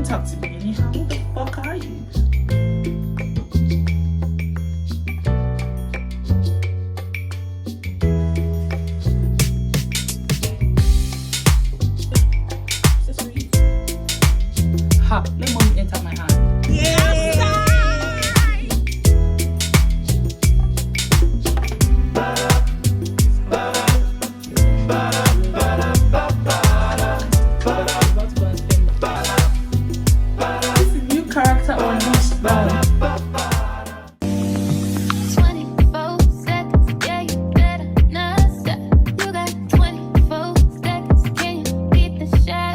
Don't talk to me anyhow. Who the fuck are you? Ha, let mommy enter my hand. Yeah. This is new character on this phone. 24 seconds, yeah, you better not stop. You got 24 seconds, can you beat the shot?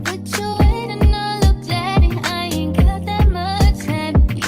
What you waiting on, little daddy? I ain't got that much time. You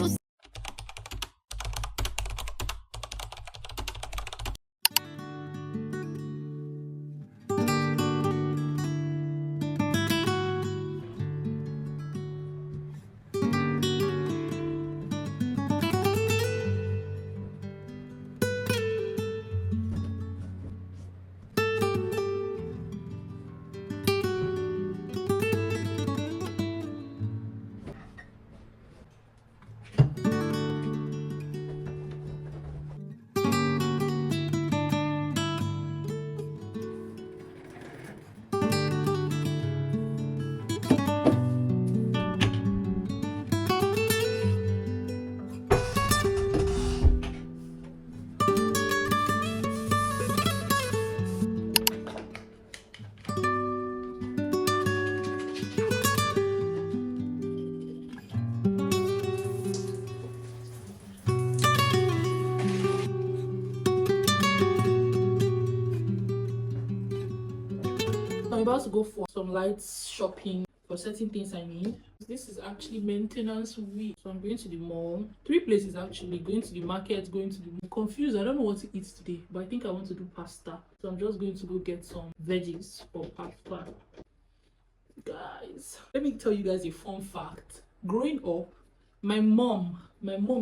I'm about to go for some light shopping for certain things I need. This is actually maintenance week, so I'm going to the mall. 3 places actually. Going to the market, going to the... I'm confused. I don't know what to eat today, but I think I want to do pasta, so I'm just going to go get some veggies for pasta. Guys, let me tell you guys a fun fact. Growing up, my mom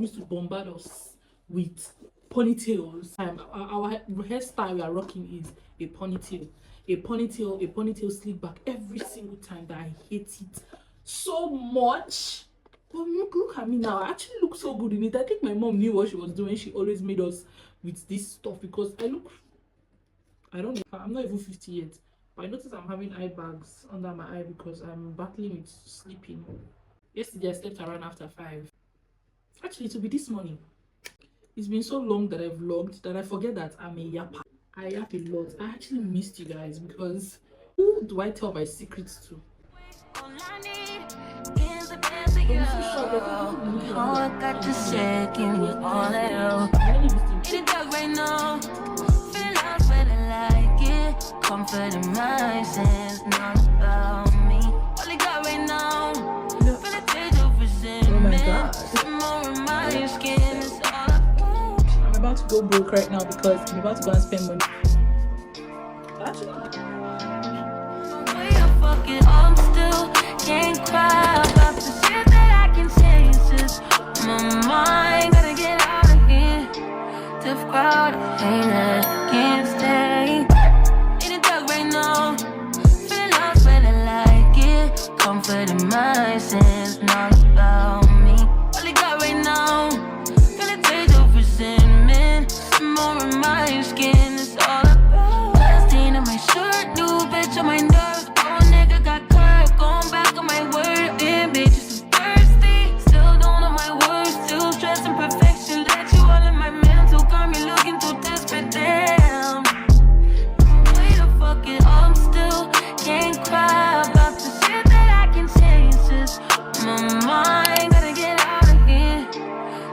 used to bombard us with ponytails. Our hairstyle we are rocking is a ponytail. A ponytail slick back every single time. That I hate it so much. But look at me now. I actually look so good in it. I think my mom knew what she was doing. She always made us with this stuff because I don't know, I'm not even 50 yet, but I noticed I'm having eye bags under my eye because I'm battling with sleeping. Yesterday I slept around after 5. Actually, it will be this morning. It's been so long that I've vlogged that I forget that I'm a yapper. I yap a lot. I actually missed you guys because who do I tell my secrets to? all I need is a piece of you. All I got to say, give me all of you. In the dark right now, feeling lost, but I like it. Comfort in my sense, not about me. All I got right now, feel a taste of resentment. Some more in my skin, it's all I got. I'm about to go broke right now because I'm about to go and spend money. Actually, Way I fuck it, I'm still can't cry about the shit that I can change. Just my mind gotta get out of here. Tough crowd, ain't it? Can't stay in the dark right now. Feeling lost, but I like it. Comfort in my sense, not about me. All I got right now, feel a taste of resentment. Some more in my skin, it's all about. Last stain on my shirt, new bitch on my nerves. Oh, nigga got curved, going back on my word. Damn, bitch, is so thirsty. Still don't know my words, still stressing perfection. Let you all in my mental, got me looking too desperate. Damn, way to fuck it, I'm still can't cry about the shit that I can change. Just my mind gotta get out of here.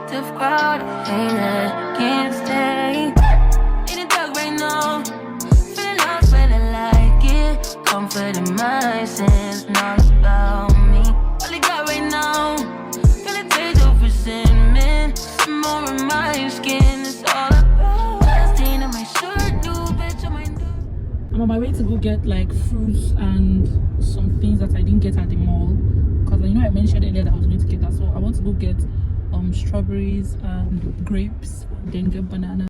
Tough crowd, ain't it? Can't stay in the dark right now. Feeling lost, but I like it. Comfort in my sense, not about me. All I got right now, feel a taste of resentment. Some more in my skin, it's all about. Last stain on my shirt, new bitch on my nerves. I'm on my way to go get like fruits and some things that I didn't get at the mall because I mentioned earlier that I was going to get that, so I want to go get strawberries and grapes, then get banana.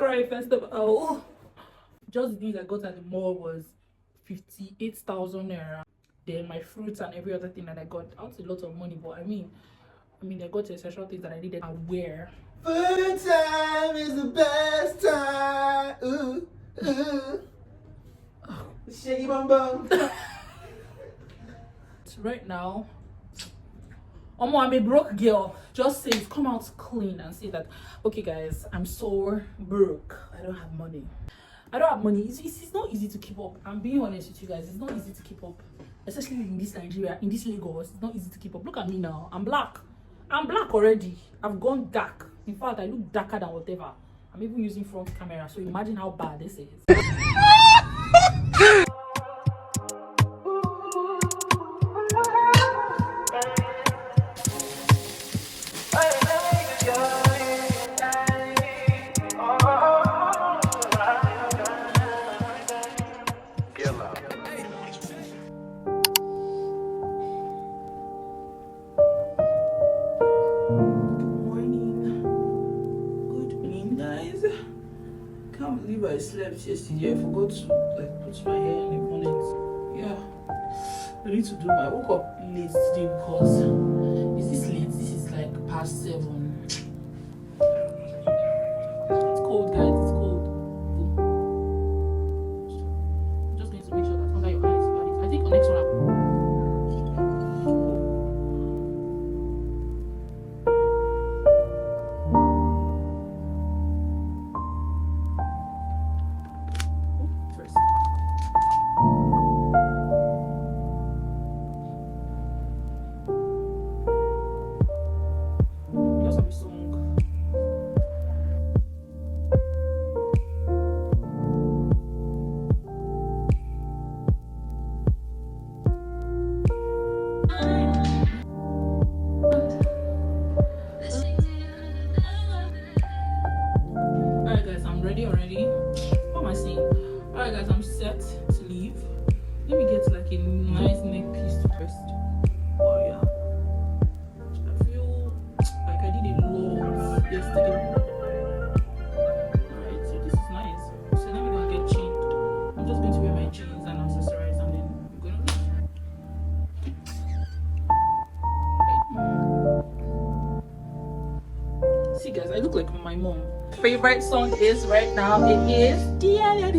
Alright, first of all, just the things I got at the mall was 58,000 naira. Then my fruits and every other thing that I got, that's a lot of money. But I mean, I got essential things that I needed to wear. Food time is the best time. Ooh, ooh. Shaggy bum bum. So right now, I'm a broke girl. Just say it, come out clean and say that, okay guys, I'm so broke. I don't have money. It's not easy to keep up. I'm being honest with you guys. It's not easy to keep up. Especially in this Nigeria, in this Lagos. It's not easy to keep up. Look at me now. I'm black already. I've gone dark. In fact, I look darker than whatever. I'm even using front camera. So imagine how bad this is. I slept yesterday. I forgot to put my hair in the bonnet. Yeah, I need to do. I woke up late today because Is this late? This is like past 7. It's cold, guys. It's cold. I'm just going to make sure that under your eyes you got it. I think the next one. Already. What am I saying? Alright guys, I'm set to leave. Let me get like a nice neck piece first. Oh yeah. I feel like I did a lot yesterday. Alright, so this is nice. So now we're gonna get changed. I'm just going to wear my jeans and accessorize and then I'm gonna leave. See guys, I look like my mom. Favorite song is right now, it is Diana,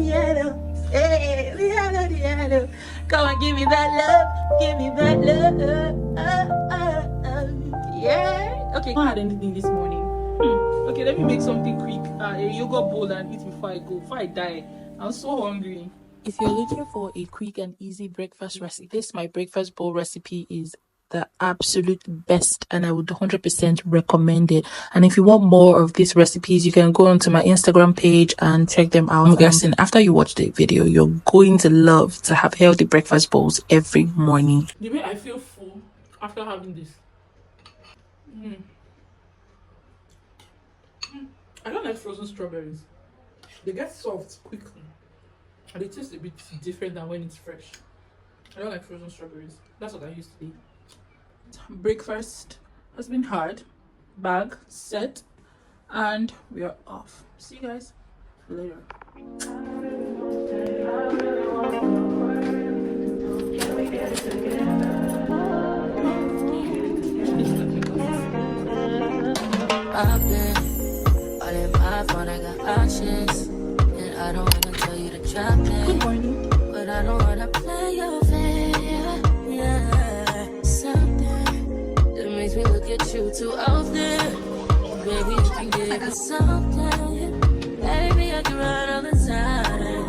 hey, Diana, come and give me that love, yeah. Okay, I haven't had anything this morning. Okay, let me make something quick. A yogurt bowl and eat before I die. I'm so hungry. If you're looking for a quick and easy breakfast recipe, this my breakfast bowl recipe is the absolute best and I would 100% recommend it. And if you want more of these recipes, you can go onto my Instagram page and check them out. I'm guessing after you watch the video, you're going to love to have healthy breakfast bowls every morning. The way I feel full after having this. I don't like frozen strawberries. They get soft quickly and they taste a bit different than when it's fresh. I don't like frozen strawberries. That's what I used to eat. Breakfast has been hard. Bag set and we are off. See you guys later. I've been all in my phone, I got options, and I don't wanna tell you to drop it. Good morning. But I don't wanna play your fair. Yeah, something that makes me look at you too often. Baby, you can give me something. Baby, I can run all the time.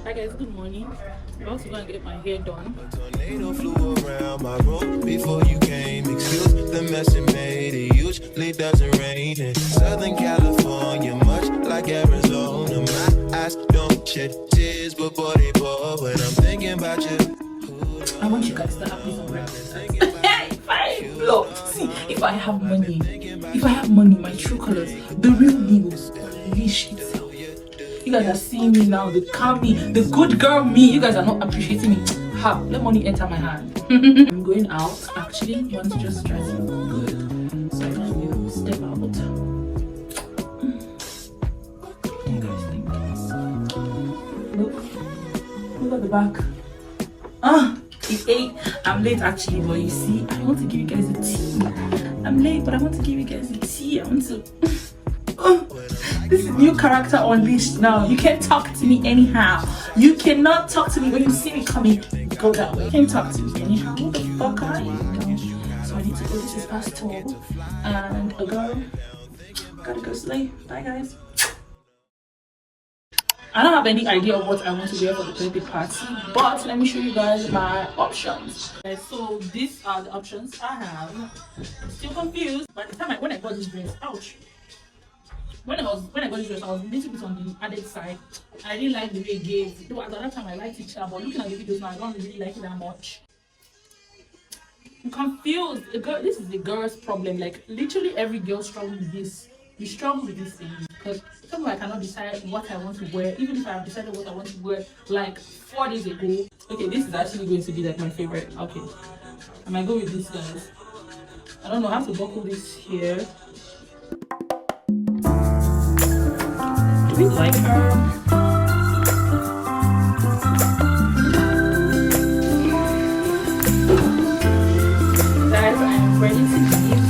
Hi guys, good morning. I'm about to go and get my hair done. A tornado flew around my room before you came. Excuse the mess it made. It usually doesn't rain in Southern California, much like Arizona. My eyes don't shed tears, but boy they pour when I'm thinking about you. I want you guys to have me some breakfast. If I have money, my true colors, the real me will unleash itself. You guys are seeing me now, the calm me, the good girl me. You guys are not appreciating me. How? Let money enter my hand. I'm going out. Actually, want to just dress good so I can step out. What do you guys think? Look at the back. It's 8. I'm late actually, but you see, I want to give you guys a tea. I'm late, but I want to give you guys a tea. I want to. This is new character unleashed now. You can't talk to me anyhow. You cannot talk to me when you see me coming. Go that way. You can't talk to me anyhow. Who the fuck are you? So I need to go. This is past 12, and a girl. Gotta go slay. Bye guys. I don't have any idea of what I want to wear for the birthday party, but let me show you guys my options. Okay, so these are the options I have. I'm still confused. By the time when I got this dress, ouch. When I got this dress, I was a little bit on the added side. I didn't like the way it gave. Though at that time I liked it, but looking at the videos now, I don't really like it that much. I'm confused. This is the girl's problem. Like literally every girl struggles with this. We struggle with this thing because sometimes I cannot decide what I want to wear, even if I have decided what I want to wear like 4 days ago. Okay, this is actually going to be like my favorite. Okay, I might go with this, guys. I don't know. I have to buckle this here. Do we like her? Guys, I am ready to leave.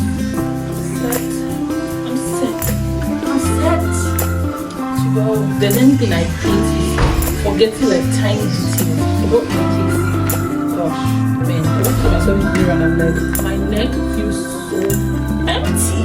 If there's anything I hate is forgetting like tiny details. I don't like it. Gosh, man, I look at myself in the mirror and I'm like, my neck feels so empty.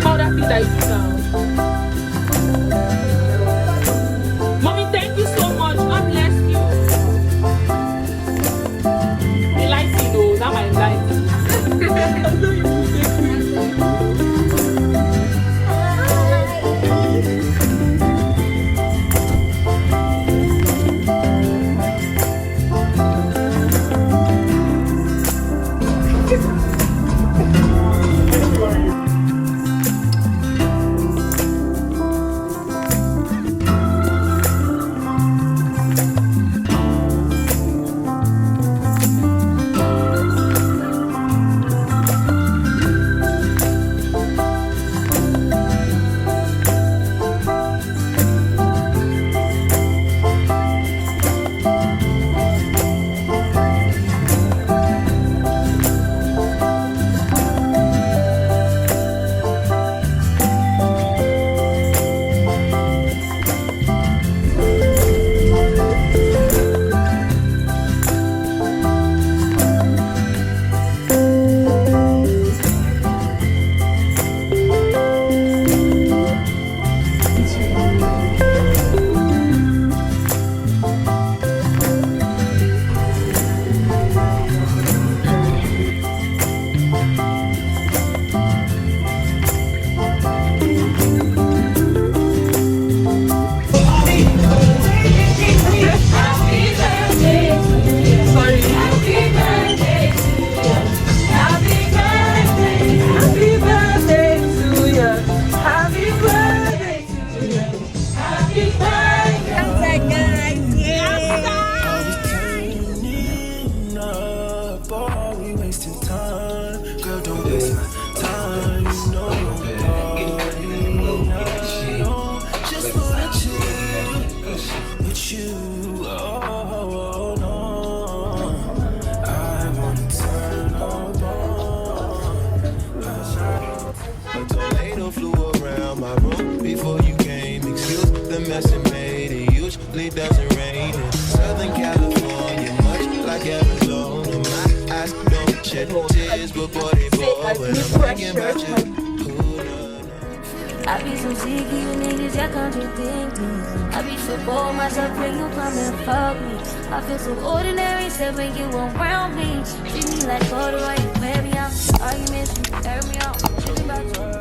How that thing that you sound. Before you came, excuse the mess it made. It usually doesn't rain. Southern California, much like Arizona. My eyes don't shed tears before they fall when I'm thinking about you. I be so sick of you niggas, y'all contradict me. I be so bold myself when you come and fuck me. I feel so ordinary, except when you around me. Treat me like corduroy, you wear me out. Arguments, you tear me out. Think about you.